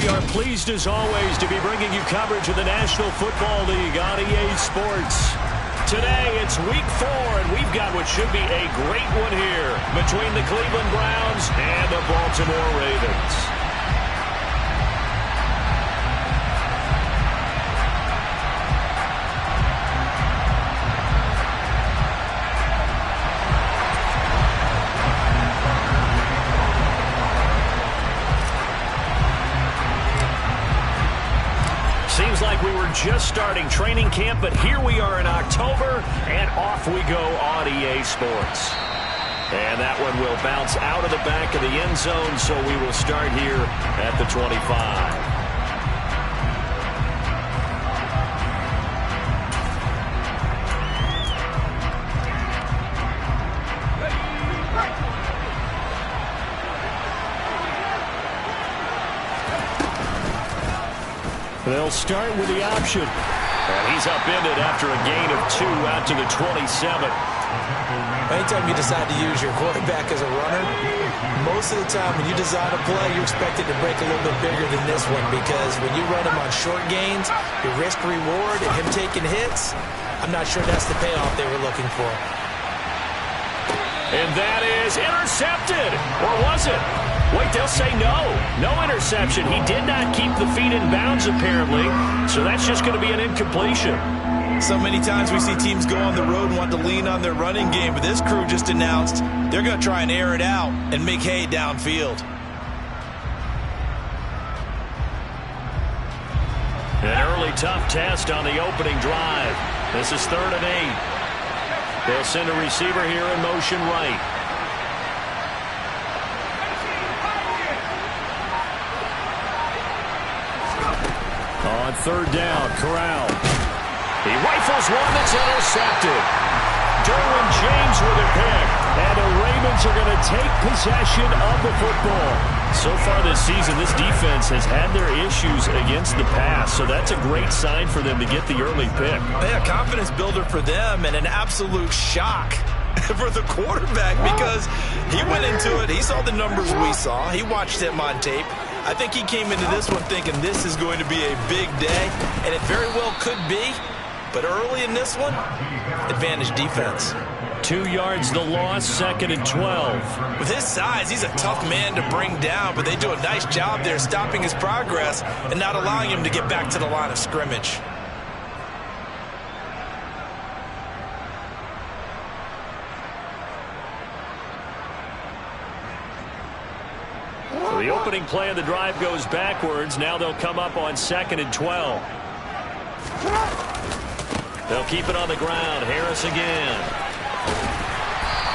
are pleased as always to be bringing you coverage of the National Football League on EA Sports. Today it's Week 4, and we've got what should be a great one here between the Cleveland Browns and the Baltimore Ravens. Seems like we were just starting training camp, but here we are in October, and off we go on EA Sports. And that one will bounce out of the back of the end zone, so we will start here at the 25. They'll start with the option. And he's upended after a gain of 2 out to the 27. Anytime you decide to use your quarterback as a runner, most of the time when you design a play, you expect it to break a little bit bigger than this one, because when you run him on short gains, your risk-reward and him taking hits, I'm not sure that's the payoff they were looking for. And that is intercepted. Or was it? Wait, they'll say no. No interception. He did not keep the feet in bounds, apparently. So that's just going to be an incompletion. So many times we see teams go on the road and want to lean on their running game, but this crew just announced they're going to try and air it out and make hay downfield. An early tough test on the opening drive. This is 3rd and 8. They'll send a receiver here in motion right. On 3rd down, Corral. He rifles one that's intercepted. Derwin James with a pick. And the Ravens are going to take possession of the football. So far this season, this defense has had their issues against the pass. So that's a great sign for them to get the early pick. Yeah, confidence builder for them, and an absolute shock for the quarterback, because he went into it. He saw the numbers we saw. He watched him on tape. I think he came into this one thinking this is going to be a big day, and it very well could be. But early in this one, advantage defense. 2 yards the loss, 2nd and 12. With his size, he's a tough man to bring down, but they do a nice job there stopping his progress and not allowing him to get back to the line of scrimmage. So the opening play of the drive goes backwards. Now they'll come up on 2nd and 12. They'll keep it on the ground. Harris again.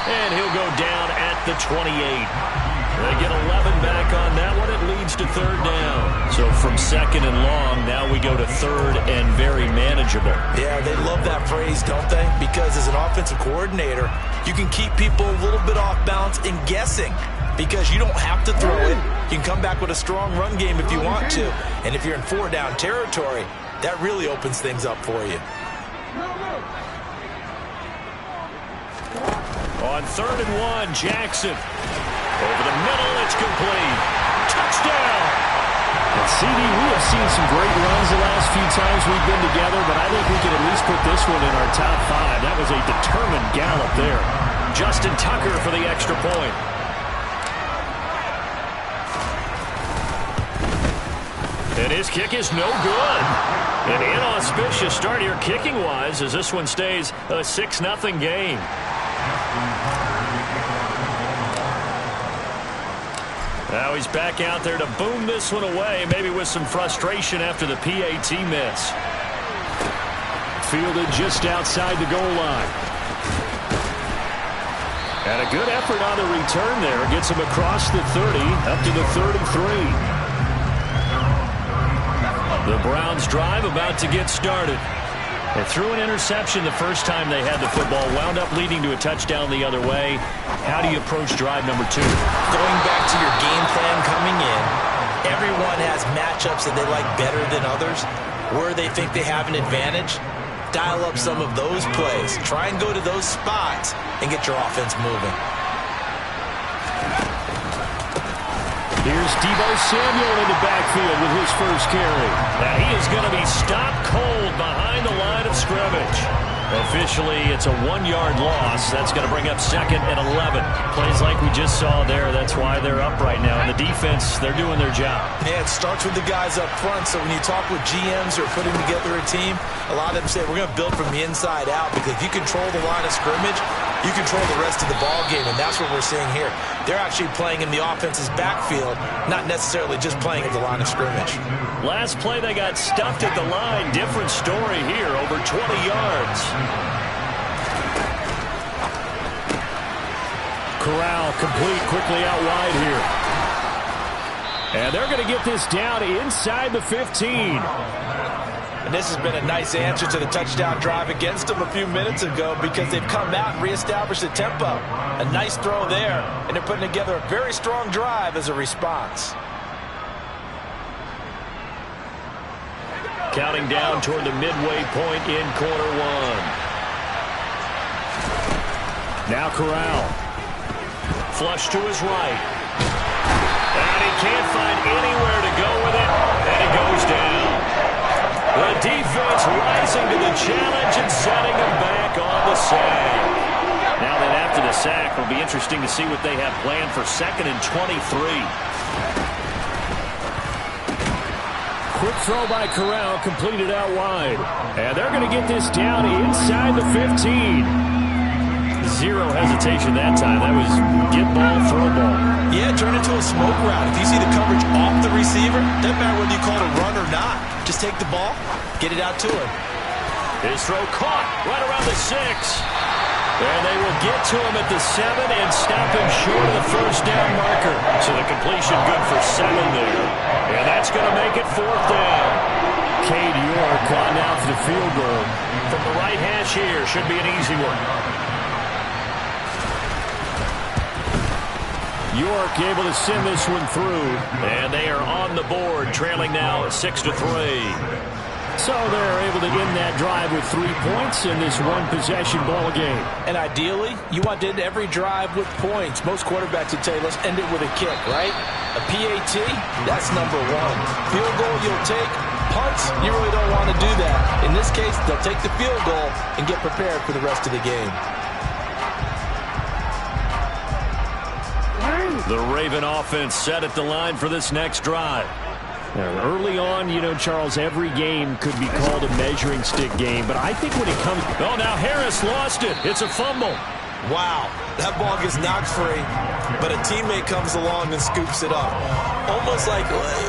And he'll go down at the 28. They get 11 back on that one. It leads to 3rd down. So from 2nd and long, now we go to 3rd and very manageable. Yeah, they love that phrase, don't they? Because as an offensive coordinator, you can keep people a little bit off balance and guessing, because you don't have to throw it. You can come back with a strong run game if you want to. And if you're in 4-down territory, that really opens things up for you. On 3rd and 1, Jackson. Over the middle, it's complete. Touchdown! And CD, we have seen some great runs the last few times we've been together, but I think we can at least put this one in our top 5. That was a determined gallop there. Justin Tucker for the extra point. And his kick is no good. An inauspicious start here kicking-wise, as this one stays a 6-0 game. Now he's back out there to boom this one away, maybe with some frustration after the PAT miss. Fielded just outside the goal line. And a good effort on the return there. Gets him across the 30, up to the 33. The Browns drive about to get started. They threw an interception the first time they had the football, wound up leading to a touchdown the other way. How do you approach drive number 2? Going back to your game plan coming in, everyone has matchups that they like better than others. Where they think they have an advantage, dial up some of those plays. Try and go to those spots and get your offense moving. Here's Deebo Samuel in the backfield with his first carry. Now he is going to be stopped cold behind the line of scrimmage. Officially, it's a 1-yard loss. That's going to bring up 2nd and 11. Plays like we just saw there. That's why they're up right now. And the defense, they're doing their job. Yeah, it starts with the guys up front. So when you talk with GMs who are putting together a team, a lot of them say we're going to build from the inside out, because if you control the line of scrimmage, you control the rest of the ball game, and that's what we're seeing here. They're actually playing in the offense's backfield, not necessarily just playing in the line of scrimmage. Last play, they got stuffed at the line. Different story here, over 20 yards. Corral complete quickly out wide here. And they're going to get this down inside the 15. And this has been a nice answer to the touchdown drive against them a few minutes ago, because they've come out and reestablished the tempo. A nice throw there, and they're putting together a very strong drive as a response. Counting down toward the midway point in quarter one. Now Corral. Flush to his right. And he can't find anywhere to go with it, and he goes down. The defense rising to the challenge and setting him back on the sack. Now that after the sack, it'll be interesting to see what they have planned for 2nd and 23. Quick throw by Corral, completed out wide. And they're going to get this down inside the 15. Zero hesitation that time. That was get ball, throw ball. Yeah, turn into a smoke route. If you see the coverage off the receiver, doesn't matter whether you call it a run or not. Just take the ball, get it out to him. His throw caught right around the 6. And they will get to him at the 7 and stop him short of the first down marker. So the completion good for 7 there. And that's going to make it 4th down. Cade York on out for the field goal. From the right hash here, should be an easy one. York able to send this one through. And they are on the board, trailing now at 6-3. So they're able to end that drive with 3 points in this one-possession ball game. And ideally, you want to end every drive with points. Most quarterbacks would say, let's end it with a kick, right? A PAT, that's number 1. Field goal you'll take. Punts, you really don't want to do that. In this case, they'll take the field goal and get prepared for the rest of the game. The Raven offense set at the line for this next drive. Now, early on, you know, Charles, every game could be called a measuring stick game, but I think when it comes... Oh, now Harris lost it. It's a fumble. Wow, that ball gets knocked free, but a teammate comes along and scoops it up.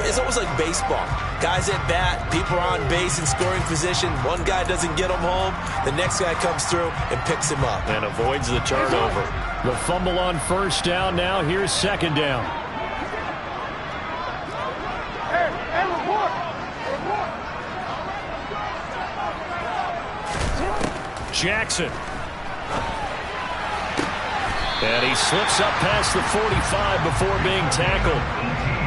It's almost like baseball. Guys at bat, people are on base in scoring position. One guy doesn't get him home, the next guy comes through and picks him up. And avoids the turnover. The fumble on first down now. Here's 2nd down. Jackson. And he slips up past the 45 before being tackled.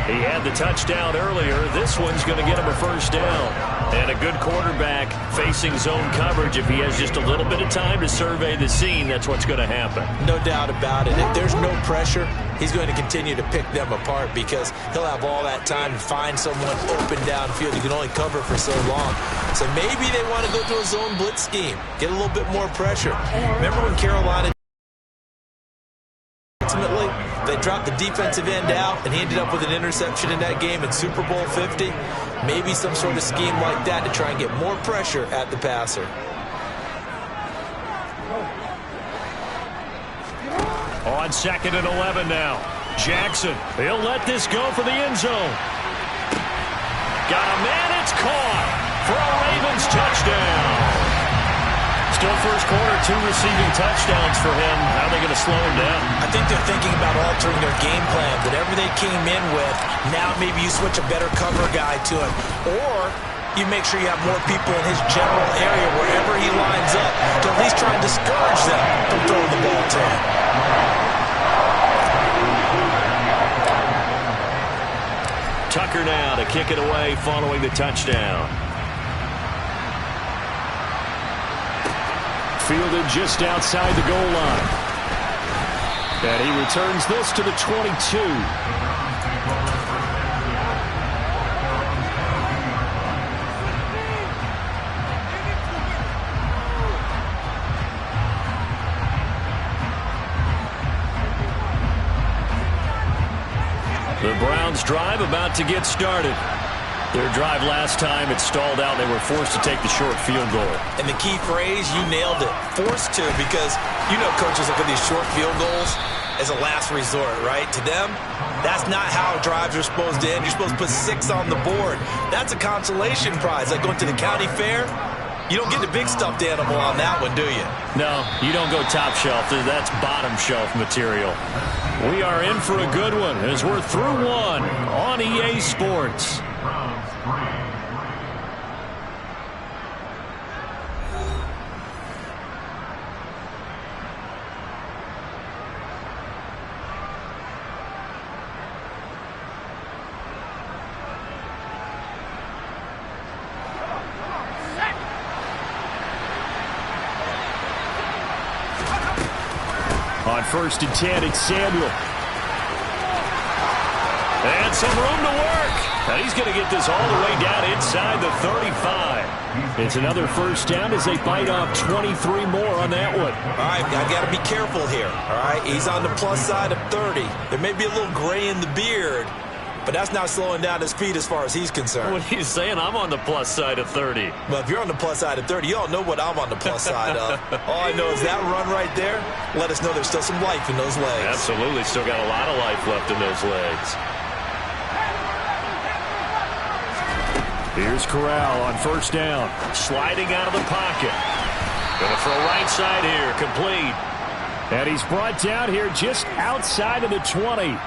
He had the touchdown earlier. This one's going to get him a first down. And a good quarterback facing zone coverage. If he has just a little bit of time to survey the scene, that's what's going to happen. No doubt about it. If there's no pressure, he's going to continue to pick them apart, because he'll have all that time to find someone open downfield. You can only cover for so long. So maybe they want to go to a zone blitz scheme, get a little bit more pressure. Remember when Carolina ultimately they dropped the defensive end out and he ended up with an interception in that game in Super Bowl 50? Maybe some sort of scheme like that to try and get more pressure at the passer. On 2nd and 11 now. Jackson, he'll let this go for the end zone. Got a man, it's caught for a Ravens touchdown. Still first quarter, 2 receiving touchdowns for him. How are they going to slow him down? I think they're thinking about altering their game plan. Whatever they came in with, now maybe you switch a better cover guy to him. Or you make sure you have more people in his general area wherever he lines up to at least try and discourage them from throwing the ball to him. Tucker now to kick it away following the touchdown. Fielded just outside the goal line. And he returns this to the 22. The Browns' drive about to get started. Their drive last time, it stalled out. They were forced to take the short field goal. And the key phrase, you nailed it. Forced to, because you know coaches look at these short field goals as a last resort, right? To them, that's not how drives are supposed to end. You're supposed to put 6 on the board. That's a consolation prize. Like going to the county fair, you don't get the big stuffed animal on that one, do you? No, you don't go top shelf. That's bottom shelf material. We are in for a good one as we're through one on EA Sports. On 1st and 10, it's Samuel. And some room to work. And he's going to get this all the way down inside the 35. It's another first down as they bite off 23 more on that one. All right, I've got to be careful here. All right, he's on the plus side of 30. There may be a little gray in the beard, but that's not slowing down his speed as far as he's concerned. What are you saying? I'm on the plus side of 30. Well, if you're on the plus side of 30, you all know what I'm on the plus side of. All I know is that run right there let us know there's still some life in those legs. Absolutely. Still got a lot of life left in those legs. Here's Corral on 1st down. Sliding out of the pocket. Going to throw right side here. Complete. And he's brought down here just outside of the 20.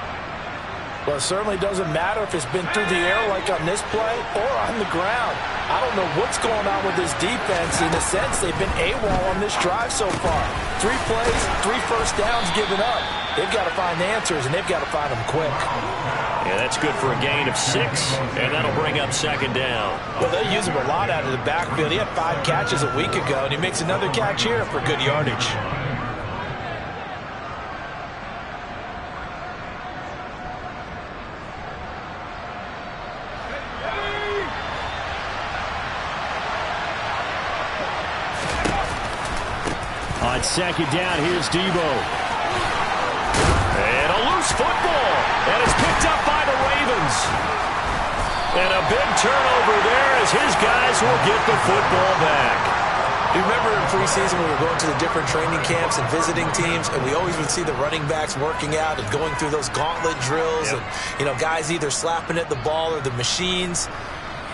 Well, it certainly doesn't matter if it's been through the air like on this play or on the ground. I don't know what's going on with this defense. In a sense, they've been AWOL on this drive so far. 3 plays, 3 first downs given up. They've got to find answers, and they've got to find them quick. Yeah, that's good for a gain of 6, and that'll bring up 2nd down. Well, they use him a lot out of the backfield. He had 5 catches a week ago, and he makes another catch here for good yardage. On 2nd down, here's Debo. And a loose football. And it's picked up by the Ravens. And a big turnover there as his guys will get the football back. You remember in preseason we were going to the different training camps and visiting teams, and we always would see the running backs working out and going through those gauntlet drills. Yep. And, you know, guys either slapping at the ball or the machines.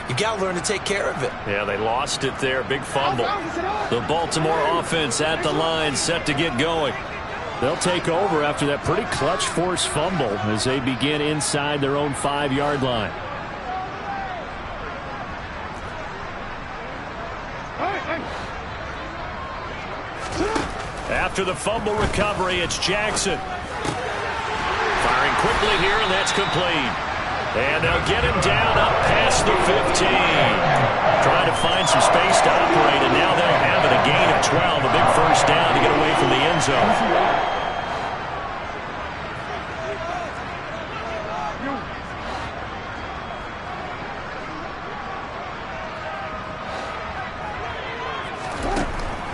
You got to learn to take care of it. Yeah, they lost it there. Big fumble. The Baltimore offense at the line, set to get going. They'll take over after that pretty clutch forced fumble as they begin inside their own 5-yard line. After the fumble recovery, it's Jackson. Firing quickly here, and that's complete. And they'll get him down up past the 15. Trying to find some space to operate, and now they'll have it. A gain of 12, a big first down to get away from the end zone.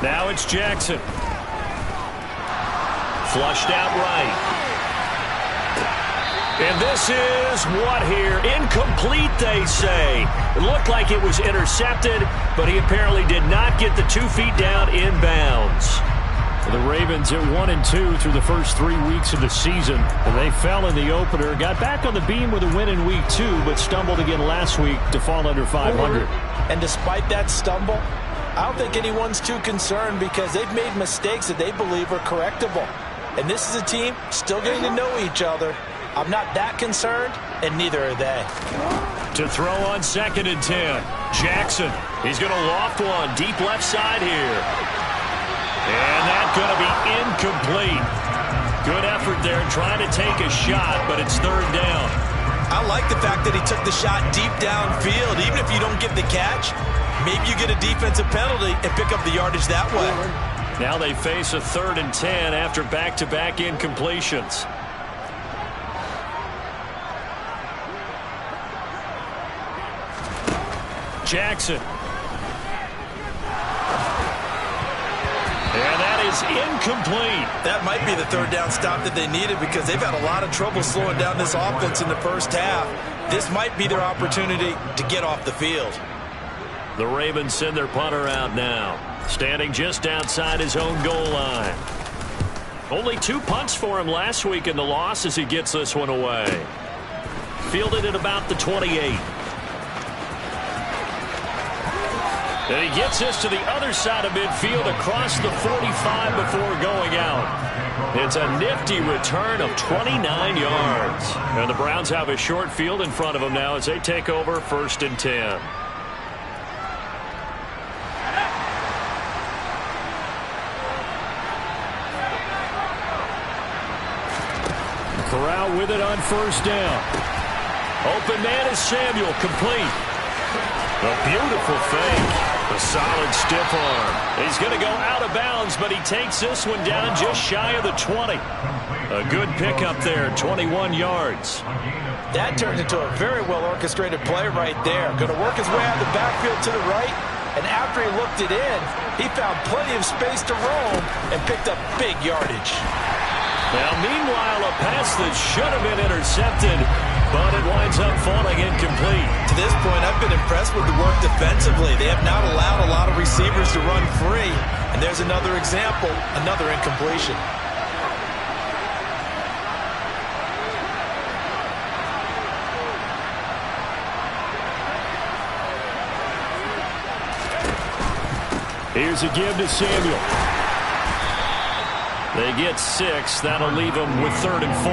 Now it's Jackson. Flushed out right. And this is what here? Incomplete, they say. It looked like it was intercepted, but he apparently did not get the 2 feet down inbounds. The Ravens at 1-2 through the first 3 weeks of the season. And they fell in the opener, got back on the beam with a win in week 2, but stumbled again last week to fall under 500. And despite that stumble, I don't think anyone's too concerned because they've made mistakes that they believe are correctable. And this is a team still getting to know each other. I'm not that concerned, and neither are they. To throw on 2nd and 10. Jackson. He's going to loft one deep left side here. And that's going to be incomplete. Good effort there trying to take a shot, but it's 3rd down. I like the fact that he took the shot deep downfield. Even if you don't get the catch, maybe you get a defensive penalty and pick up the yardage that way. Now they face a 3rd and 10 after back-to-back incompletions. Jackson. And that is incomplete. That might be the third down stop that they needed because they've had a lot of trouble slowing down this offense in the first half. This might be their opportunity to get off the field. The Ravens send their punter out now, standing just outside his own goal line. Only 2 punts for him last week in the loss as he gets this one away. Fielded at about the 28. And he gets this to the other side of midfield across the 45 before going out. It's a nifty return of 29 yards. And the Browns have a short field in front of them now as they take over 1st and 10. Corral with it on 1st down. Open man is Samuel, complete. A beautiful fake. A solid stiff arm. He's going to go out of bounds, but he takes this one down just shy of the 20. A good pickup there, 21 yards. That turns into a very well-orchestrated play right there. Going to work his way out of the backfield to the right, and after he looked it in, he found plenty of space to roam and picked up big yardage. Now, meanwhile, a pass that should have been intercepted, but it winds up falling incomplete. To this point, I've been impressed with the work defensively. They have not allowed a lot of receivers to run free. And there's another example, another incompletion. Here's a give to Samuel. They get 6. That'll leave them with 3rd and 4.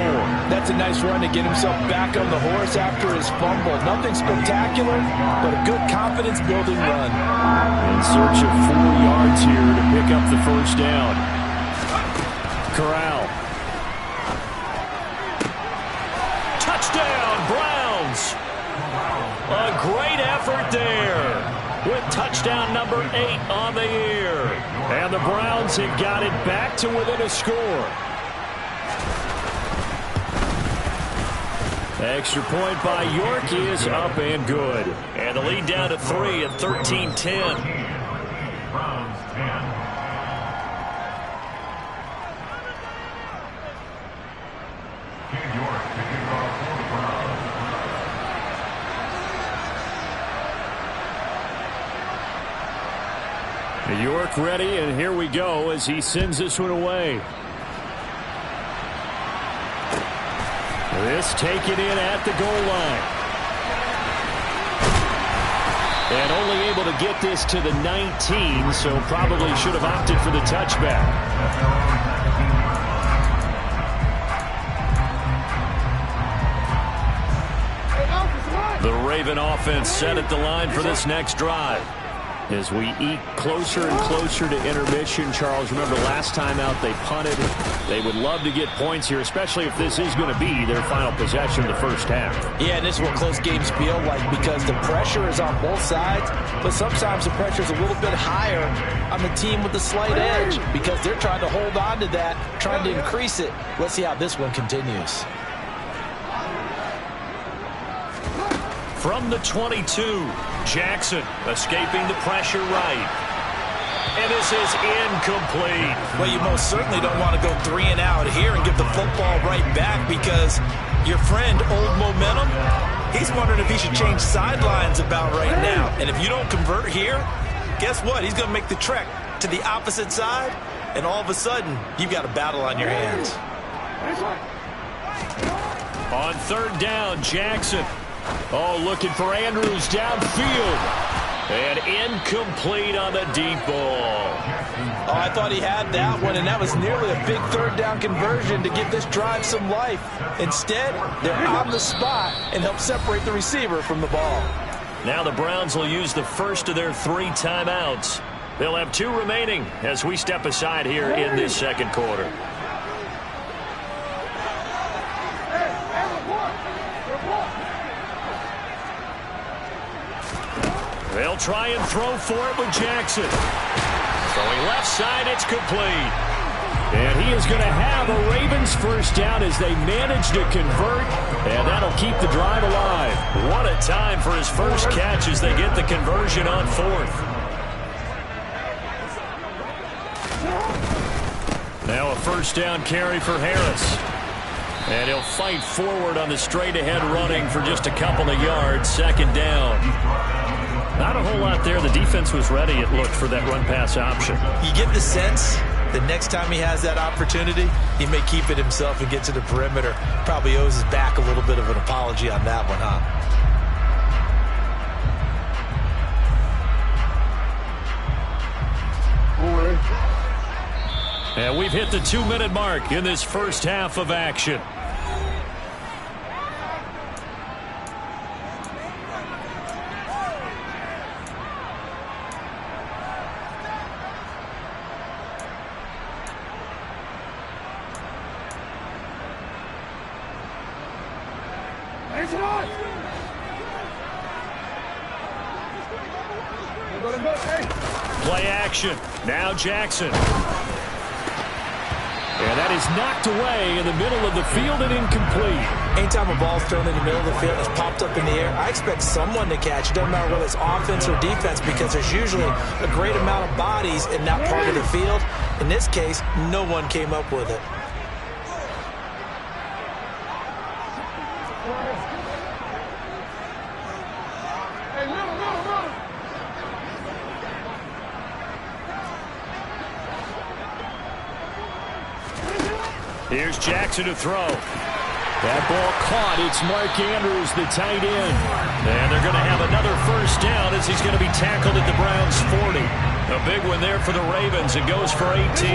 That's a nice run to get himself back on the horse after his fumble. Nothing spectacular, but a good confidence-building run. In search of 4 yards here to pick up the 1st down. Corral. Touchdown, Browns. A great effort there with touchdown number 8 on the year. And the Browns have got it back to within a score. Extra point by York is up and good. And the lead down to 3 at 13-10. York ready, and here we go as he sends this one away. This taken in at the goal line. And only able to get this to the 19, so probably should have opted for the touchback. The Raven offense set at the line for this next drive. As we eke closer and closer to intermission, Charles, remember last time out they punted. They would love to get points here, especially if this is going to be their final possession of the first half. Yeah, and this is what close games feel like because the pressure is on both sides, but sometimes the pressure is a little bit higher on the team with the slight edge because they're trying to hold on to that, trying to increase it. Let's see how this one continues. From the 22, Jackson escaping the pressure right. And this is incomplete. Well, you most certainly don't want to go 3 and out here and give the football right back because your friend, Old Momentum, he's wondering if he should change sidelines about right now. And if you don't convert here, guess what? He's going to make the trek to the opposite side, and all of a sudden, you've got a battle on your hands. On 3rd down, Jackson. Oh, looking for Andrews downfield. And incomplete on the deep ball. Oh, I thought he had that one, and that was nearly a big 3rd down conversion to give this drive some life. Instead, they're on the spot and help separate the receiver from the ball. Now the Browns will use the first of their 3 timeouts. They'll have 2 remaining as we step aside here in this second quarter. They'll try and throw for it with Jackson. Throwing left side, it's complete. And he is going to have a Ravens first down as they manage to convert, and that'll keep the drive alive. What a time for his first catch as they get the conversion on 4th. Now a first down carry for Harris. And he'll fight forward on the straight-ahead running for just a couple of yards. Second down. Not a whole lot there. The defense was ready, it looked, for that run-pass option. You get the sense that next time he has that opportunity, he may keep it himself and get to the perimeter. Probably owes his back a little bit of an apology on that one, huh? And we've hit the 2-minute mark in this first half of action. Play action. Now Jackson. And that is knocked away in the middle of the field and incomplete. Anytime a ball's thrown in the middle of the field, it's popped up in the air, I expect someone to catch it. Doesn't matter whether it's offense or defense, because there's usually a great amount of bodies in that part of the field. In this case, no one came up with it. Here's Jackson to throw. That ball caught. It's Mark Andrews, the tight end. And they're going to have another first down as he's going to be tackled at the Browns' 40. A big one there for the Ravens. It goes for 18.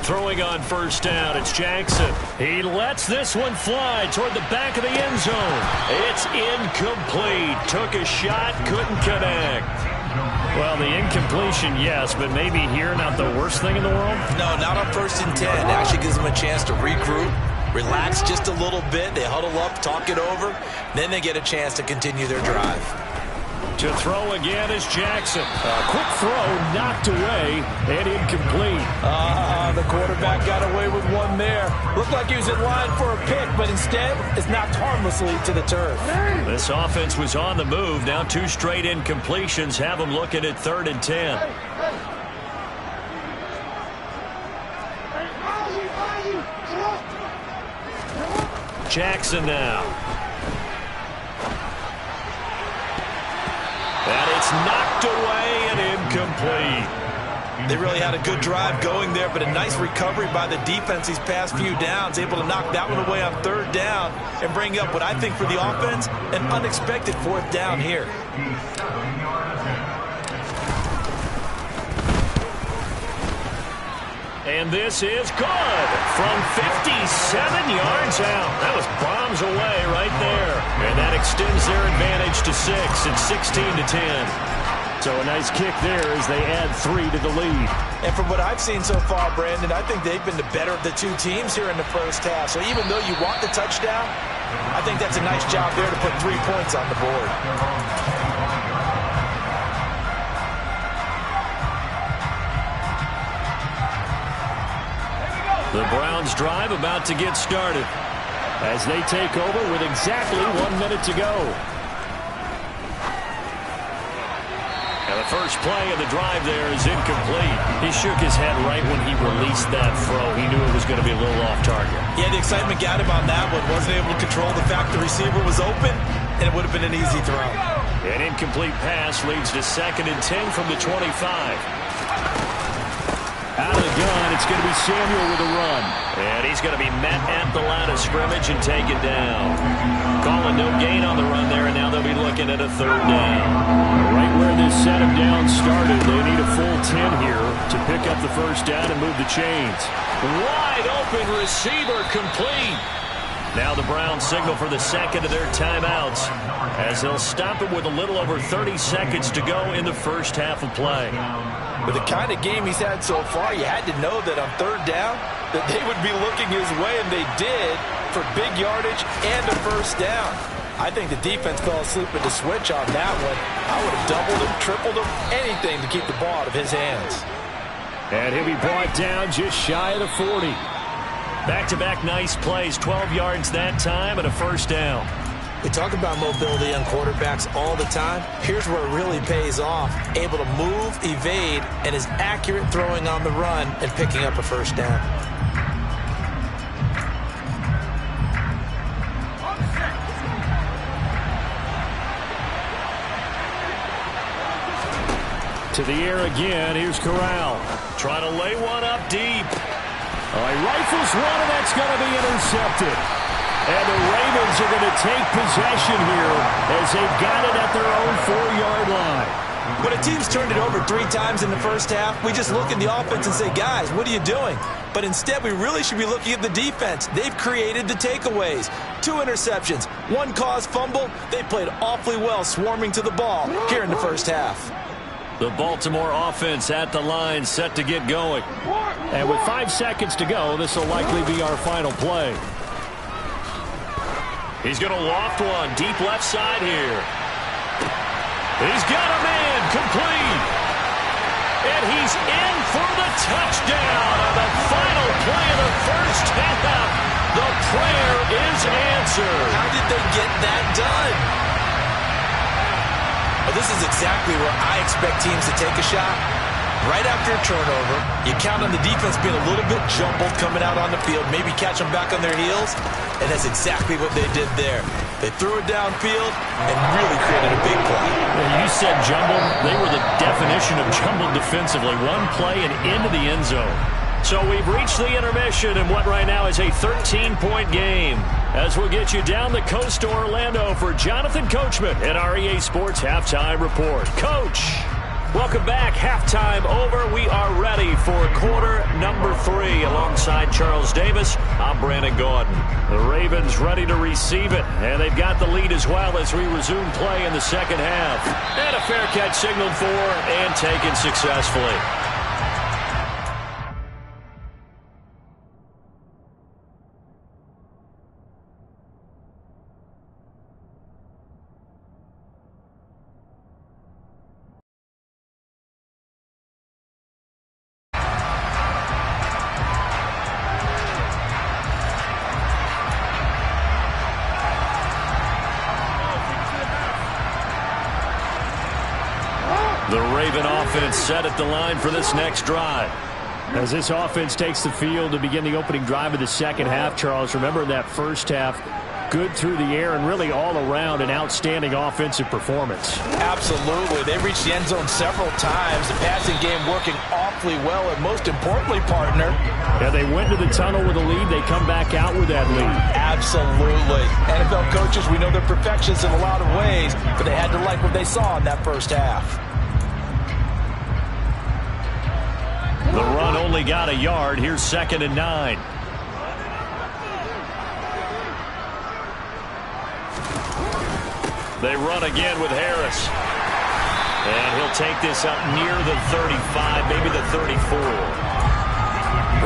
Throwing on first down, it's Jackson. He lets this one fly toward the back of the end zone. It's incomplete. Took a shot, couldn't connect. Well, the incompletion, yes, but maybe here not the worst thing in the world? No, not on 1st and 10. It actually gives them a chance to regroup, relax just a little bit. They huddle up, talk it over. Then they get a chance to continue their drive. To throw again is Jackson. A quick throw, knocked away, and incomplete. The quarterback got away with one there. Looked like he was in line for a pick, but instead is knocked harmlessly to the turf. This offense was on the move. Now 2 straight incompletions have them looking at 3rd and 10. Jackson now. And it's knocked away and incomplete. They really had a good drive going there, but a nice recovery by the defense these past few downs, able to knock that one away on 3rd down and bring up what I think for the offense, an unexpected 4th down here. And this is good from 57 yards out. That was bombs away right there. And that extends their advantage to 6. It's 16-10. So a nice kick there as they add 3 to the lead. And from what I've seen so far, Brandon, I think they've been the better of the 2 teams here in the first half. So even though you want the touchdown, I think that's a nice job there to put 3 points on the board. The Browns drive about to get started as they take over with exactly 1 minute to go. And the first play of the drive there is incomplete. He shook his head right when he released that throw. He knew it was going to be a little off target. Yeah, the excitement got him on that one. Wasn't able to control the fact the receiver was open, and it would have been an easy throw. An incomplete pass leads to 2nd and 10 from the 25. Out of the gun, it's going to be Samuel with a run. And he's going to be met at the line of scrimmage and taken down. Calling no gain on the run there, and now they'll be looking at a 3rd down. Right where this set of downs started, they need a full 10 here to pick up the first down and move the chains. Wide open receiver complete. Now the Browns signal for the second of their timeouts as they'll stop it with a little over 30 seconds to go in the first half of play. With the kind of game he's had so far, you had to know that on 3rd down that they would be looking his way, and they did, for big yardage and a first down. I think the defense fell asleep at the switch on that one. I would have doubled him, tripled him, anything to keep the ball out of his hands. And he'll be brought down just shy of the 40. Back-to-back nice plays, 12 yards that time and a first down. We talk about mobility on quarterbacks all the time. Here's where it really pays off. Able to move, evade, and is accurate throwing on the run and picking up a first down. To the air again. Here's Corral. Trying to lay one up deep. He rifles one, and that's going to be intercepted. And the Ravens are going to take possession here as they've got it at their own 4-yard line. When a team's turned it over 3 times in the first half, we just look at the offense and say, guys, what are you doing? But instead, we really should be looking at the defense. They've created the takeaways. 2 interceptions, 1 caused fumble. They played awfully well swarming to the ball here in the first half. The Baltimore offense at the line, set to get going. And with 5 seconds to go, this will likely be our final play. He's going to loft one deep left side here. He's got a man complete. And he's in for the touchdown on the final play of the first half. The prayer is answered. How did they get that done? Well, this is exactly where I expect teams to take a shot. Right after a turnover, you count on the defense being a little bit jumbled coming out on the field, maybe catch them back on their heels, and that's exactly what they did there. They threw it downfield and really created a big play. You said jumbled. They were the definition of jumbled defensively. One play and into the end zone. So we've reached the intermission in what right now is a 13-point game. As we'll get you down the coast to Orlando for Jonathan Coachman at our EA Sports Halftime Report. Coach, welcome back. Halftime over. We are ready for quarter number 3. Alongside Charles Davis, I'm Brandon Gaudin. The Ravens ready to receive it, and they've got the lead as well as we resume play in the second half. And a fair catch signaled for and taken successfully. The Raven offense set at the line for this next drive. As this offense takes the field to begin the opening drive of the second half, Charles, remember that first half, good through the air and really all around an outstanding offensive performance. Absolutely. They reached the end zone several times. The passing game working awfully well, and most importantly, partner. Yeah, they went to the tunnel with a lead. They come back out with that lead. Absolutely. NFL coaches, we know they're perfectionists in a lot of ways, but they had to like what they saw in that first half. The run only got a yard. Here's 2nd and 9. They run again with Harris. And he'll take this up near the 35, maybe the 34.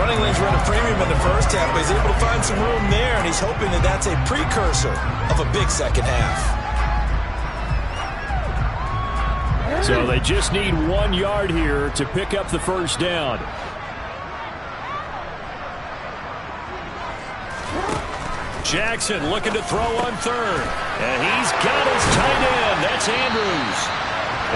Running lanes run a premium in the first half, but he's able to find some room there, and he's hoping that that's a precursor of a big second half. So they just need 1 yard here to pick up the first down. Jackson looking to throw on 3rd. And he's got his tight end. That's Andrews.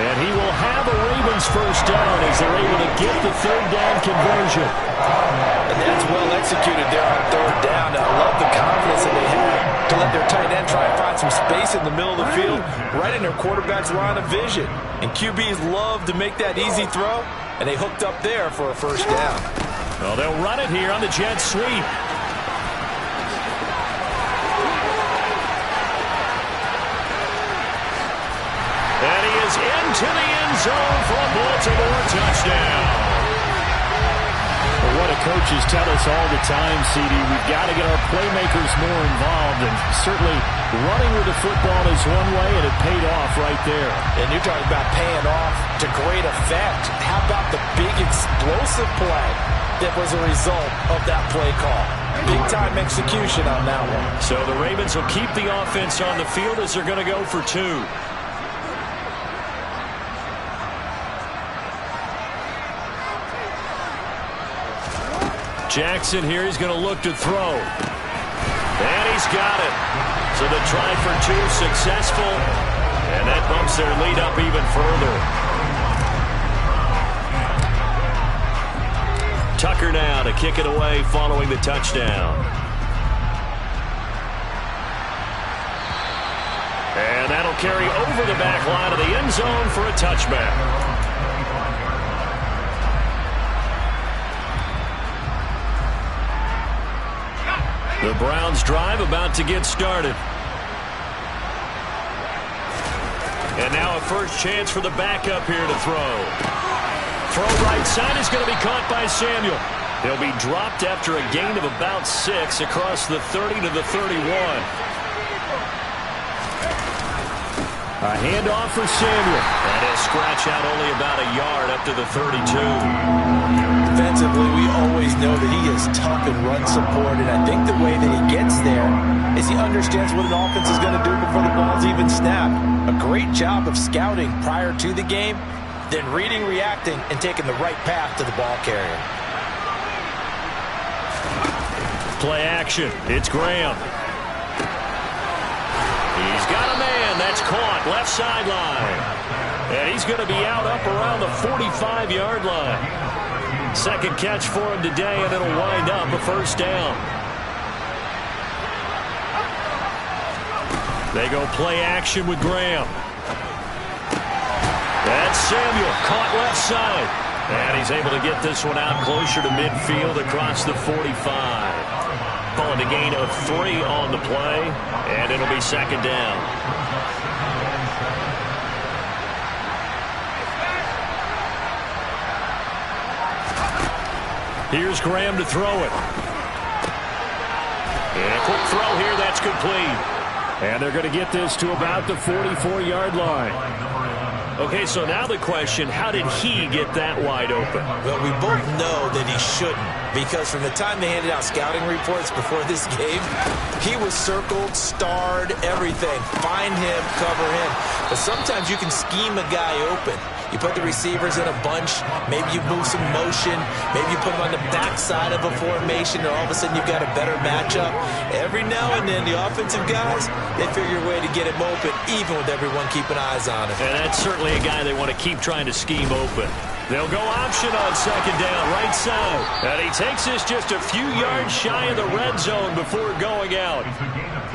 And he will have a Ravens first down as they're able to get the 3rd down conversion. And that's well executed there on 3rd down. I love the confidence that they had to let their tight end try and find some space in the middle of the field, right in their quarterback's line of vision. And QBs love to make that easy throw, and they hooked up there for a first down. Well, they'll run it here on the jet sweep. And he is into the end zone for a Baltimore touchdown. Well, what do coaches tell us all the time, CD? We've got to get our playmakers more involved, and certainly running with the football is one way, and it paid off right there. And you're talking about paying off to great effect. How about the big explosive play that was a result of that play call? Big-time execution on that one. So the Ravens will keep the offense on the field as they're going to go for 2. Jackson here, he's going to look to throw. And he's got it. So the try for 2 successful. And that bumps their lead up even further. Tucker now to kick it away following the touchdown. And that'll carry over the back line of the end zone for a touchback. The Browns drive about to get started. And now a first chance for the backup here to throw. Throw right side is going to be caught by Samuel. He'll be dropped after a gain of about 6 across the 30 to the 31. A handoff for Samuel. And he'll scratch out only about a yard up to the 32. Defensively, we always know that he is tough in run support, and I think the way that he gets there is he understands what an offense is going to do before the ball's even snapped. A great job of scouting prior to the game, then reading, reacting, and taking the right path to the ball carrier. Play action. It's Graham. He's got a man. That's caught. Left sideline. And he's going to be out up around the 45-yard line. Second catch for him today, and it'll wind up a first down. They go play action with Graham. That's Samuel, caught left side. And he's able to get this one out closer to midfield across the 45. Calling a gain of 3 on the play, and it'll be second down. Here's Graham to throw it. And a quick throw here, that's complete. And they're going to get this to about the 44-yard line. Okay, so now the question, how did he get that wide open? Well, we both know that he shouldn't, because from the time they handed out scouting reports before this game, he was circled, starred, everything. Find him, cover him. But sometimes you can scheme a guy open. You put the receivers in a bunch. Maybe you move some motion. Maybe you put them on the backside of a formation, and all of a sudden you've got a better matchup. Every now and then, the offensive guys, they figure a way to get him open, even with everyone keeping eyes on him. And that's certainly a guy they want to keep trying to scheme open. They'll go option on second down, right side. And he takes this just a few yards shy of the red zone before going out.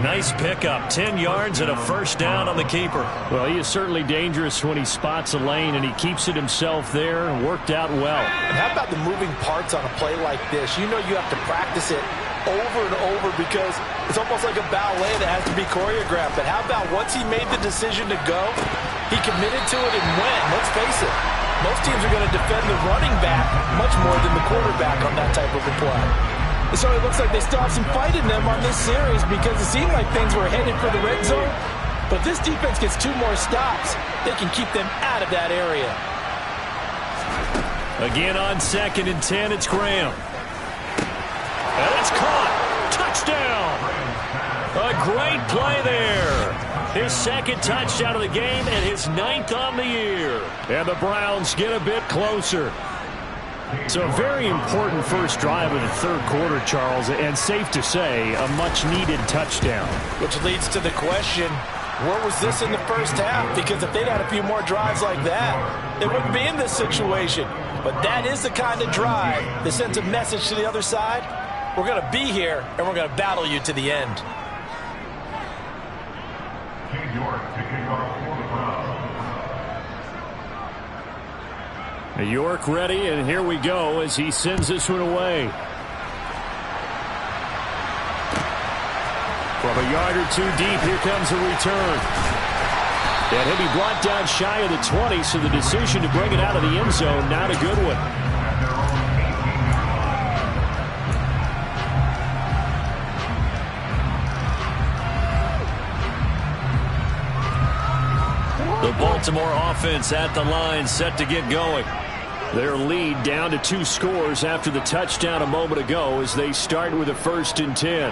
Nice pickup, 10 yards and a first down on the keeper. Well, he is certainly dangerous when he spots a lane, and he keeps it himself there and worked out well. And how about the moving parts on a play like this? You know you have to practice it over and over because it's almost like a ballet that has to be choreographed. But how about once he made the decision to go, he committed to it and went. Let's face it, most teams are going to defend the running back much more than the quarterback on that type of a play. So it looks like they still have some fight in them on this series because it seemed like things were headed for the red zone. But if this defense gets 2 more stops, they can keep them out of that area. Again on 2nd and 10, it's Graham. And it's caught. Touchdown. A great play there. His 2nd touchdown of the game and his 9th on the year. And the Browns get a bit closer. So a very important first drive of the 3rd quarter, Charles, and safe to say, a much-needed touchdown. Which leads to the question, where was this in the first half? Because if they'd had a few more drives like that, they wouldn't be in this situation. But that is the kind of drive that sends a message to the other side. We're going to be here, and we're going to battle you to the end. York ready, and here we go as he sends this one away. From a yard or 2 deep, here comes a return. And he'll be brought down shy of the 20, so the decision to bring it out of the end zone, not a good one. The Baltimore offense at the line, set to get going. Their lead down to 2 scores after the touchdown a moment ago as they start with a 1st and 10.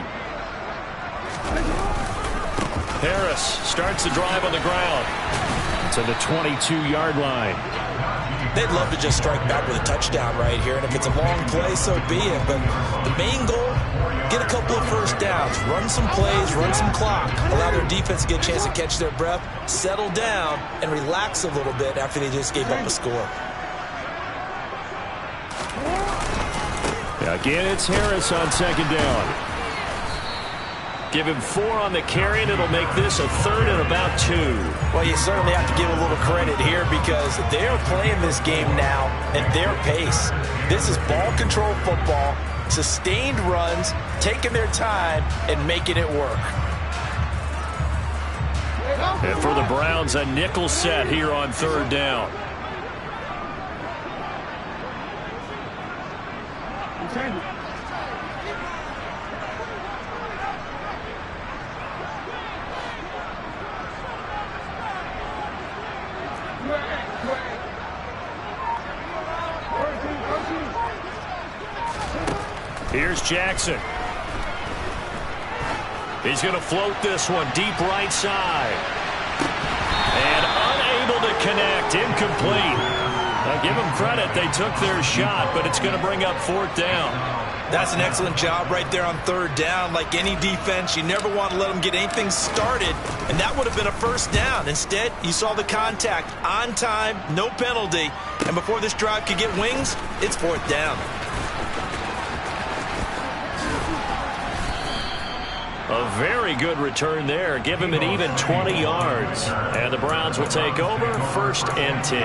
Harris starts the drive on the ground. to the 22-yard line. They'd love to just strike back with a touchdown right here, and if it's a long play, so be it. But the main goal, get a couple of first downs, run some plays, run some clock, allow their defense to get a chance to catch their breath, settle down, and relax a little bit after they just gave up a score. Again, it's Harris on second down. Give him 4 on the carry, and it'll make this a 3rd and about 2. Well, you certainly have to give a little credit here because they're playing this game now at their pace. This is ball control football, sustained runs, taking their time, and making it work. And for the Browns, a nickel set here on 3rd down. Here's Jackson. He's going to float this one deep right side. And unable to connect. Incomplete. Now give them credit. They took their shot, but it's going to bring up 4th down. That's an excellent job right there on 3rd down. Like any defense, you never want to let them get anything started, and that would have been a 1st down. Instead, you saw the contact on time, no penalty, and before this drive could get wings, it's 4th down. A very good return there. Give him an even 20 yards. And the Browns will take over 1st and 10.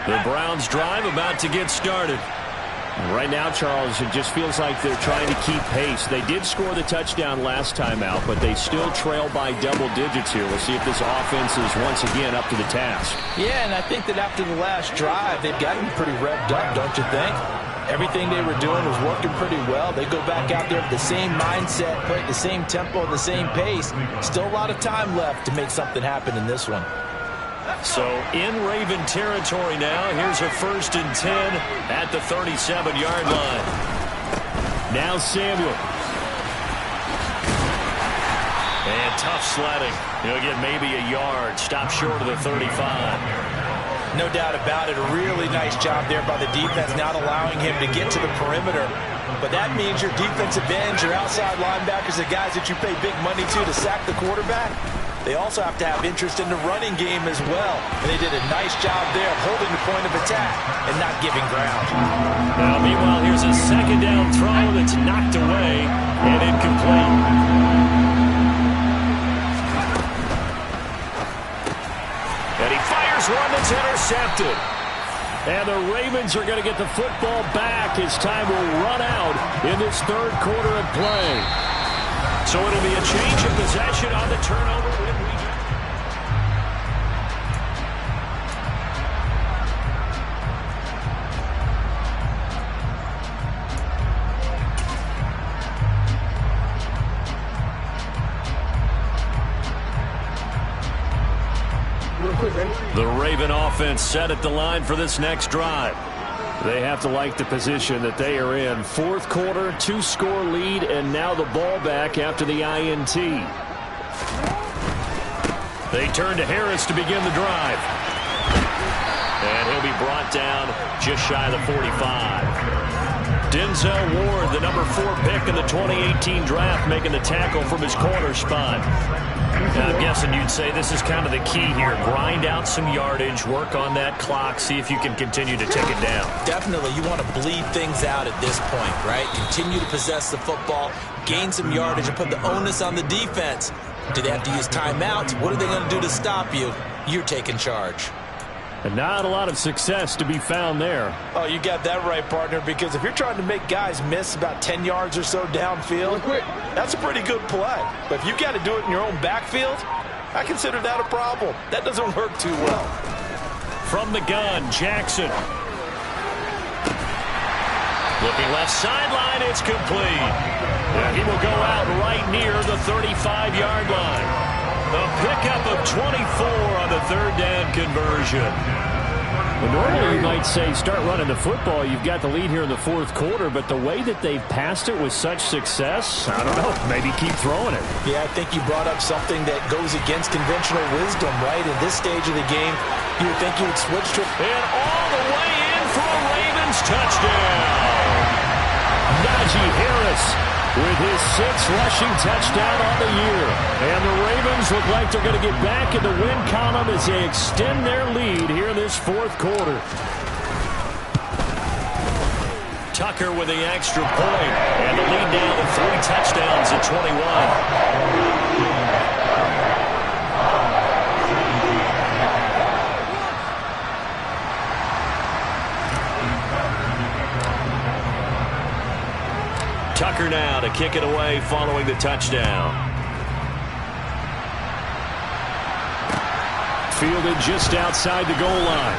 The Browns drive about to get started. Right now, Charles, it just feels like they're trying to keep pace. They did score the touchdown last time out, but they still trail by double digits here. We'll see if this offense is once again up to the task. Yeah, and I think that after the last drive, they've gotten pretty revved up, don't you think? Everything they were doing was working pretty well. They go back out there with the same mindset, play at the same tempo, the same pace. Still a lot of time left to make something happen in this one. So in Raven territory now. Here's a 1st and 10 at the 37-yard line. Now Samuel. And tough sledding. He'll get maybe a yard. Stop short of the 35. No doubt about it. A really nice job there by the defense, not allowing him to get to the perimeter. But that means your defensive ends, your outside linebackers, the guys that you pay big money to sack the quarterback, they also have to have interest in the running game as well. And they did a nice job there of holding the point of attack and not giving ground. Now, meanwhile, here's a 2nd down throw that's knocked away and incomplete. And he fires one that's intercepted. And the Ravens are going to get the football back as time will run out in this 3rd quarter of play. So it'll be a change of possession on the turnover. The Raven offense set at the line for this next drive. They have to like the position that they are in. 4th quarter, 2-score lead, and now the ball back after the INT. They turn to Harris to begin the drive. And he'll be brought down just shy of the 45. Denzel Ward, the number 4 pick in the 2018 draft, making the tackle from his corner spot. I'm guessing you'd say this is kind of the key here. Grind out some yardage, work on that clock, see if you can continue to tick it down. Definitely. You want to bleed things out at this point, right? Continue to possess the football, gain some yardage, and put the onus on the defense. Do they have to use timeouts? What are they going to do to stop you? You're taking charge. And not a lot of success to be found there. Oh, you got that right, partner, because if you're trying to make guys miss about 10 yards or so downfield, that's a pretty good play. But if you got to do it in your own backfield, I consider that a problem. That doesn't work too well. From the gun, Jackson. Looking left sideline, it's complete. And he will go out right near the 35-yard line. A pickup of 24 on the 3rd down conversion. Well, normally you might say start running the football. You've got the lead here in the fourth quarter, but the way that they've passed it with such success, I don't know, maybe keep throwing it. Yeah, I think you brought up something that goes against conventional wisdom, right? In this stage of the game, you would think you would switch to... And all the way in for a Ravens touchdown. Najee Harris with his 6th rushing touchdown on the year. And the Ravens look like they're going to get back in the win column as they extend their lead here in this fourth quarter. Tucker with the extra point, and the lead down to 3 touchdowns at 21. Tucker now to kick it away following the touchdown. Fielded just outside the goal line.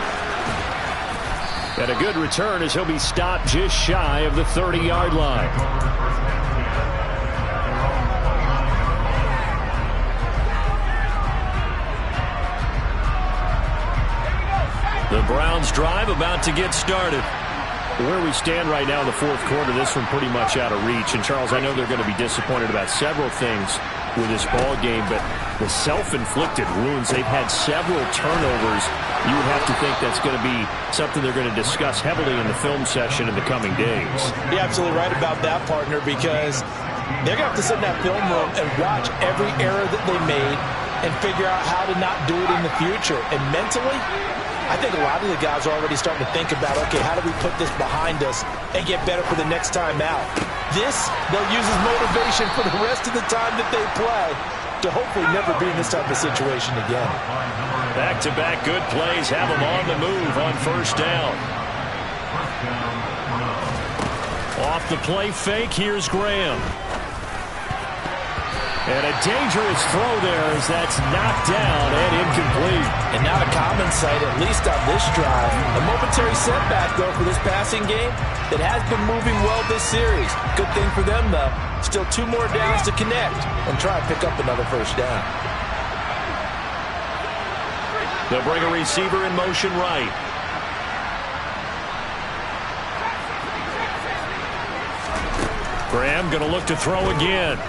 And a good return as he'll be stopped just shy of the 30-yard line. The Browns drive about to get started. Where we stand right now in the fourth quarter, this one pretty much out of reach. And, Charles, I know they're going to be disappointed about several things with this ball game, but the self-inflicted wounds, they've had several turnovers. You would have to think that's going to be something they're going to discuss heavily in the film session in the coming days. You're absolutely right about that, partner, because they're going to have to sit in that film room and watch every error that they made and figure out how to not do it in the future. And mentally, I think a lot of the guys are already starting to think about, okay, how do we put this behind us and get better for the next time out? This, they'll use as motivation for the rest of the time that they play to hopefully never be in this type of situation again. Back-to-back good plays have them on the move on first down. Off the play fake, here's Graham. And a dangerous throw there as that's knocked down and incomplete. And not a common sight, at least on this drive. A momentary setback, though, for this passing game that has been moving well this series. Good thing for them, though. Still 2 more downs to connect and try and pick up another first down. They'll bring a receiver in motion right. Graham going to look to throw again.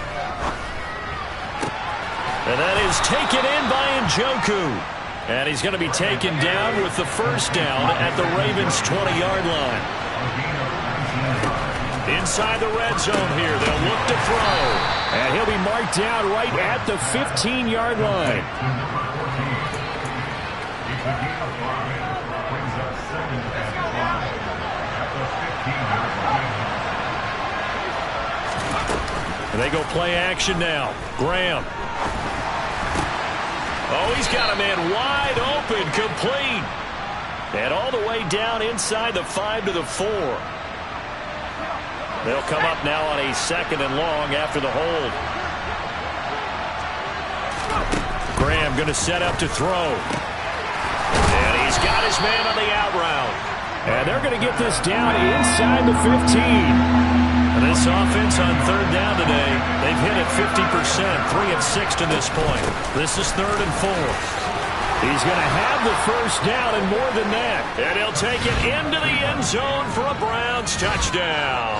And that is taken in by Njoku. And he's going to be taken down with the first down at the Ravens' 20-yard line. Inside the red zone here, they'll look to throw. And he'll be marked down right at the 15-yard line. And they go play action now. Graham. Oh, he's got a man wide open, complete. And all the way down inside the 5 to the 4. They'll come up now on a 2nd and long after the hold. Graham going to set up to throw. And he's got his man on the out route. And they're going to get this down inside the 15. And this offense on 3rd down today, they've hit it 50%, 3 of 6 to this point. This is 3rd and 4. He's going to have the first down and more than that. And he'll take it into the end zone for a Browns touchdown.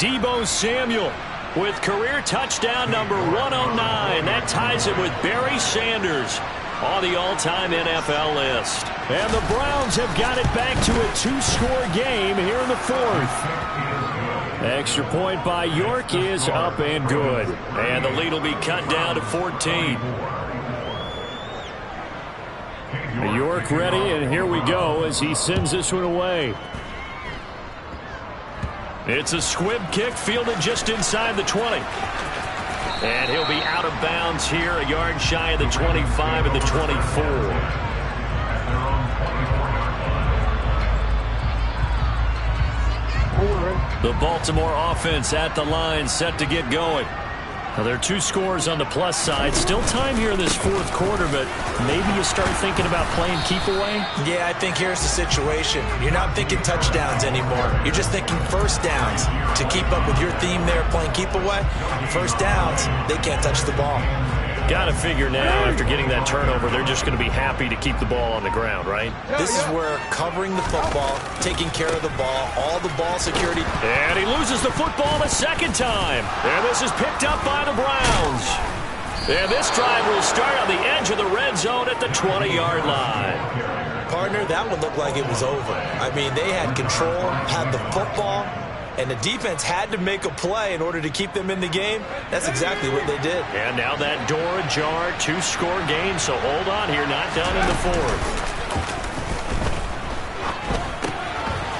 Deebo Samuel with career touchdown number 109. That ties him with Barry Sanders on the all-time NFL list. And the Browns have got it back to a 2-score game here in the 4th. Extra point by York is up and good. And the lead will be cut down to 14. York ready, and here we go as he sends this one away. It's a squib kick fielded just inside the 20. And he'll be out of bounds here, a yard shy of the 25 and the 24. The Baltimore offense at the line, set to get going. Now, there are 2 scores on the plus side. Still time here in this 4th quarter, but maybe you start thinking about playing keep away? Yeah, I think here's the situation. You're not thinking touchdowns anymore. You're just thinking first downs. To keep up with your theme there, playing keep away, first downs, they can't touch the ball. Got to figure now, after getting that turnover, they're just going to be happy to keep the ball on the ground, right? This is where covering the football, taking care of the ball, all the ball security. And he loses the football a second time. And this is picked up by the Browns. And this drive will start on the edge of the red zone at the 20-yard line. Partner, that one looked like it was over. I mean, they had control, had the football, and the defense had to make a play in order to keep them in the game. That's exactly what they did. And now that door ajar, 2-score game, so hold on here, not done in the fourth.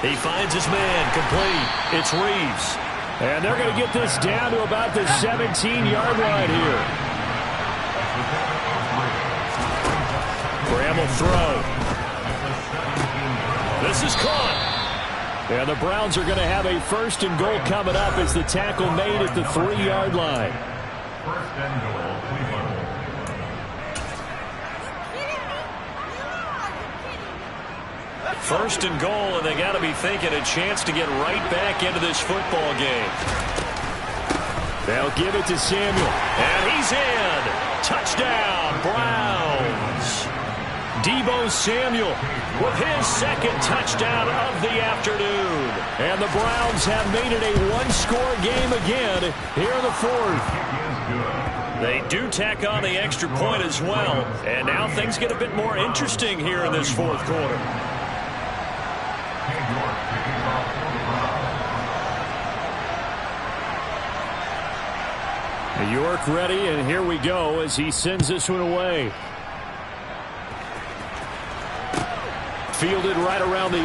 He finds his man, complete. It's Reeves. And they're going to get this down to about the 17-yard line here. Graham will throw. This is caught. And the Browns are going to have a 1st and goal coming up as the tackle made at the 3-yard line. 1st and goal, Cleveland. First and goal, and they got to be thinking a chance to get right back into this football game. They'll give it to Samuel. And he's in. Touchdown, Browns. Deebo Samuel with his second touchdown of the afternoon. And the Browns have made it a 1-score game again here in the fourth. They do tack on the extra point as well. And now things get a bit more interesting here in this fourth quarter. York ready, and here we go as he sends this one away. Fielded right around the 8.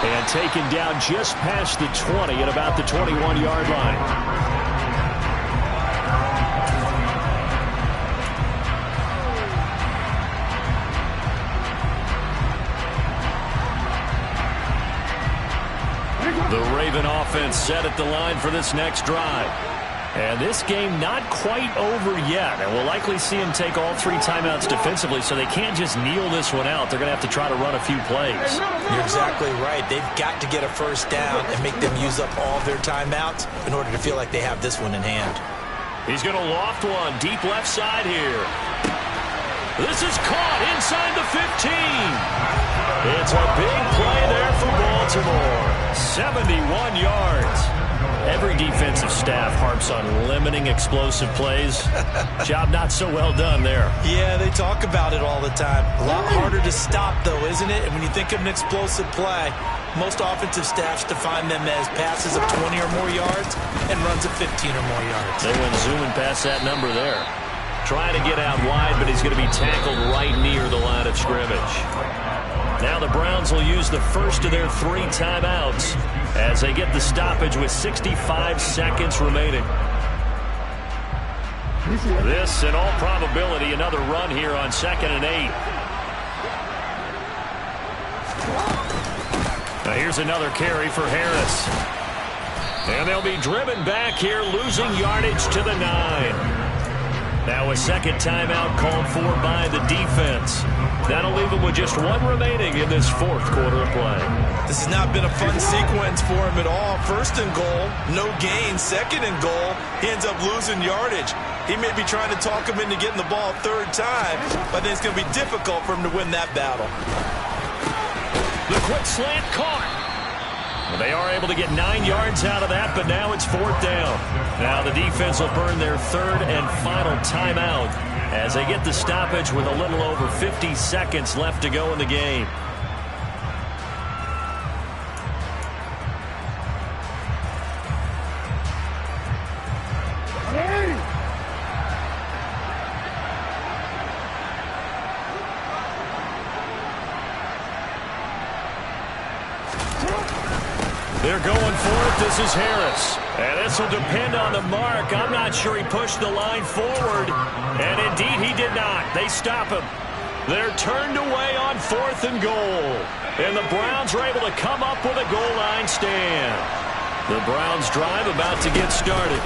And taken down just past the 20 at about the 21-yard line. The Raven offense set at the line for this next drive. And this game not quite over yet. And we'll likely see him take all 3 timeouts defensively, so they can't just kneel this one out. They're going to have to try to run a few plays. You're exactly right. They've got to get a first down and make them use up all their timeouts in order to feel like they have this one in hand. He's going to loft one deep left side here. This is caught inside the 15. It's a big play there for Baltimore. 71 yards. Every defensive staff harps on limiting explosive plays. Job not so well done there. Yeah, they talk about it all the time. A lot harder to stop, though, isn't it? And when you think of an explosive play, most offensive staffs define them as passes of 20 or more yards and runs of 15 or more yards. They went zooming past that number there. Trying to get out wide, but he's going to be tackled right near the line of scrimmage. Now the Browns will use the first of their 3 timeouts as they get the stoppage with 65 seconds remaining. This, in all probability, another run here on 2nd and 8. Now here's another carry for Harris. And they'll be driven back here, losing yardage to the 9. Now a second timeout called for by the defense. That'll leave them with just 1 remaining in this fourth quarter of play. This has not been a fun sequence for him at all. 1st and goal, no gain. 2nd and goal, he ends up losing yardage. He may be trying to talk him into getting the ball 3rd time, but I think it's going to be difficult for him to win that battle. The quick slant caught. Well, they are able to get 9 yards out of that, but now it's 4th down. Now the defense will burn their 3rd and final timeout as they get the stoppage with a little over 50 seconds left to go in the game. They're going for it. This is Harris. And this will depend on the mark. I'm not sure he pushed the line forward. And indeed he did not. They stop him. They're turned away on 4th and goal. And the Browns are able to come up with a goal line stand. The Browns drive about to get started.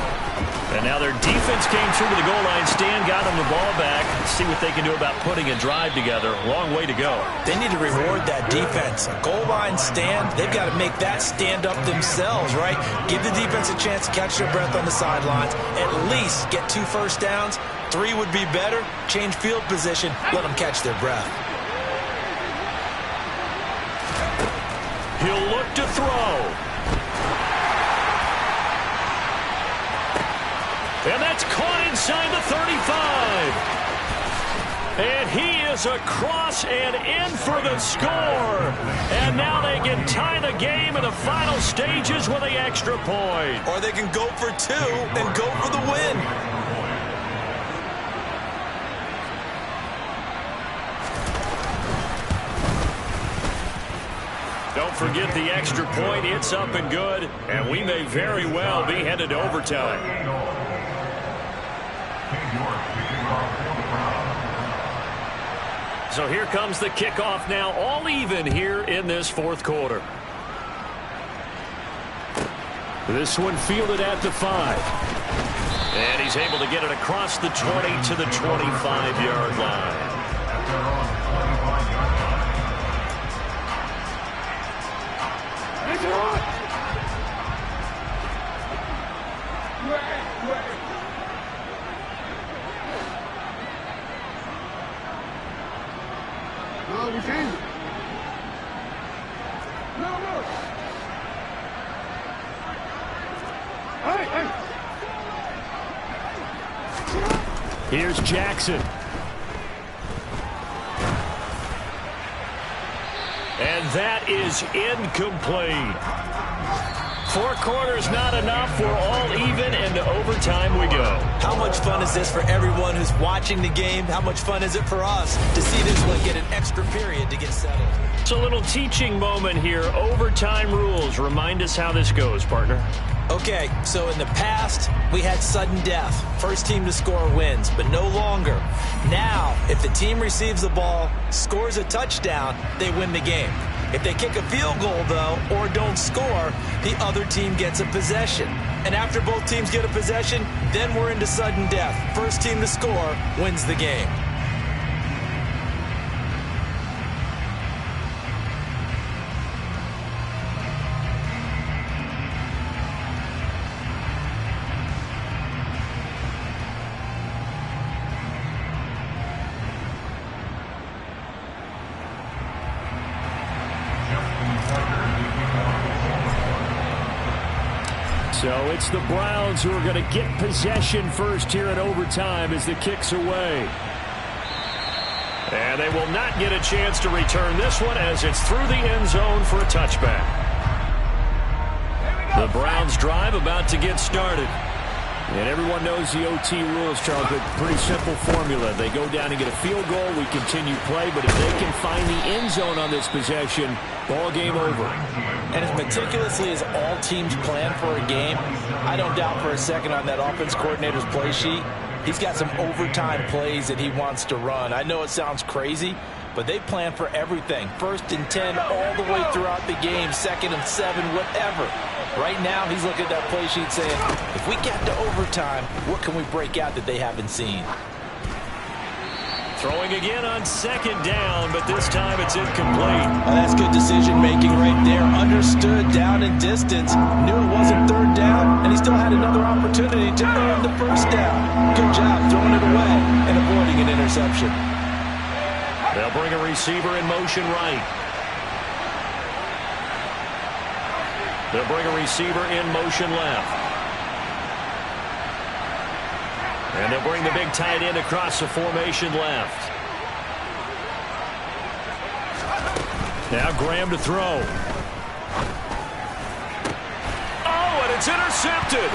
And now their defense came through to the goal line stand, got them the ball back. Let's see what they can do about putting a drive together. Long way to go. They need to reward that defense. A goal line stand, they've got to make that stand up themselves, right? Give the defense a chance to catch their breath on the sidelines. At least get 2 first downs. 3 would be better. Change field position. Let them catch their breath. He'll look to throw. And that's caught inside the 35. And he is across and in for the score. And now they can tie the game in the final stages with the extra point. Or they can go for 2 and go for the win. Don't forget the extra point. It's up and good. And we may very well be headed to overtime. So here comes the kickoff now, all even here in this fourth quarter. This one fielded at the 5. And he's able to get it across the 20 to the 25-yard line. Here's Jackson. And that is incomplete. 4 quarters not enough. We're all even, and to overtime we go. How much fun is this for everyone who's watching the game? How much fun is it for us to see this one get an extra period to get settled? It's a little teaching moment here. Overtime rules. Remind us how this goes, partner. Okay, so in the past, we had sudden death. First team to score wins, but no longer. Now, if the team receives the ball, scores a touchdown, they win the game. If they kick a field goal, though, or don't score, the other team gets a possession. And after both teams get a possession, then we're into sudden death. First team to score wins the game. So it's the Browns who are going to get possession first here in overtime as the kick's away. And they will not get a chance to return this one as it's through the end zone for a touchback. The Browns drive about to get started. And everyone knows the OT rules, Charles, but pretty simple formula. They go down and get a field goal, we continue play, but if they can find the end zone on this possession, ball game over. And as meticulously as all teams plan for a game, I don't doubt for a second on that offense coordinator's play sheet, he's got some overtime plays that he wants to run. I know it sounds crazy, but they plan for everything. 1st and 10 all the way throughout the game, 2nd and 7, whatever. Right now, he's looking at that play sheet saying, if we get to overtime, what can we break out that they haven't seen? Throwing again on 2nd down, but this time it's incomplete. Well, that's good decision-making right there. Understood down and distance. Knew it wasn't 3rd down, and he still had another opportunity to earn the 1st down. Good job throwing it away and avoiding an interception. They'll bring a receiver in motion right. They'll bring a receiver in motion left. And they'll bring the big tight end across the formation left. Now Graham to throw. Oh, and it's intercepted.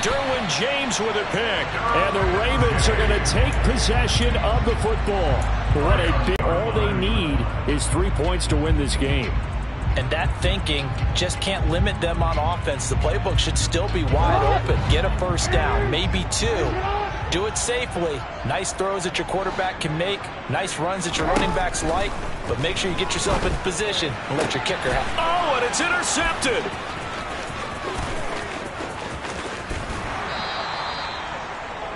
Derwin James with a pick. And the Ravens are going to take possession of the football. What a big, all they need is 3 points to win this game. And that thinking just can't limit them on offense. The playbook should still be wide open. Get a 1st down, maybe 2. Do it safely. Nice throws that your quarterback can make. Nice runs that your running backs like. But make sure you get yourself in position and let your kicker have. Oh, and it's intercepted.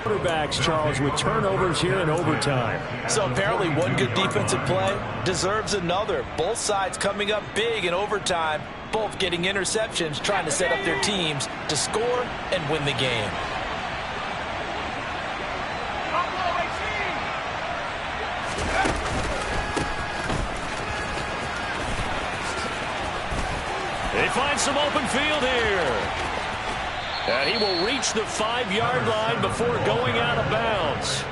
quarterbacks, Charles, with turnovers here in overtime. So apparently one good defensive play deserves another. Both sides coming up big in overtime, both getting interceptions, trying to set up their teams to score and win the game. They find some open field here. And he will reach the 5-yard line before going out of bounds.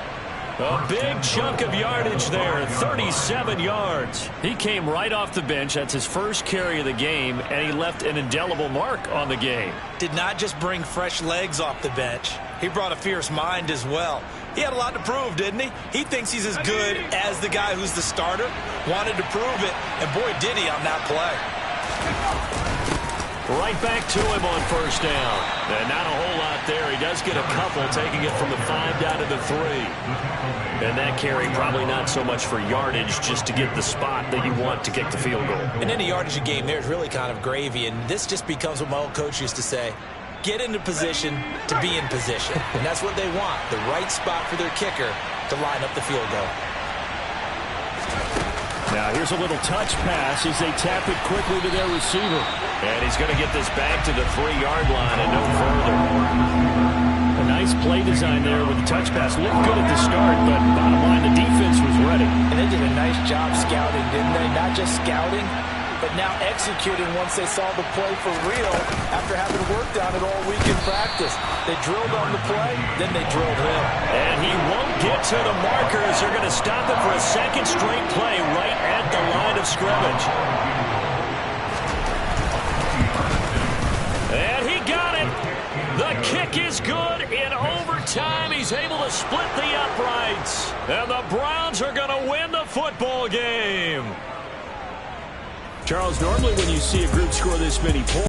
A big chunk of yardage there, 37 yards. He came right off the bench. That's his first carry of the game, and he left an indelible mark on the game. Did not just bring fresh legs off the bench. He brought a fierce mind as well. He had a lot to prove, didn't he? He thinks he's as good as the guy who's the starter. Wanted to prove it, and boy, did he on that play. Right back to him on first down. And not a whole lot there. He does get a couple, taking it from the 5 down to the 3. And that carry probably not so much for yardage, just to get the spot that you want to kick the field goal. And any yardage game there is really kind of gravy, and this just becomes what my old coach used to say. Get into position to be in position. And that's what they want, the right spot for their kicker to line up the field goal. Now here's a little touch pass as they tap it quickly to their receiver. And he's going to get this back to the 3-yard line and no further. A nice play design there with the touch pass. Looked good at the start, but bottom line, the defense was ready. And they did a nice job scouting, didn't they? Not just scouting, but now executing once they saw the play for real after having worked on it all week in practice. They drilled on the play, then they drilled him. And he won't get to the markers. They're going to stop it for a second straight play right at the line of scrimmage. And he got it. The kick is good in overtime. He's able to split the uprights. And the Browns are going to win the football game. Charles, normally when you see a group score this many points,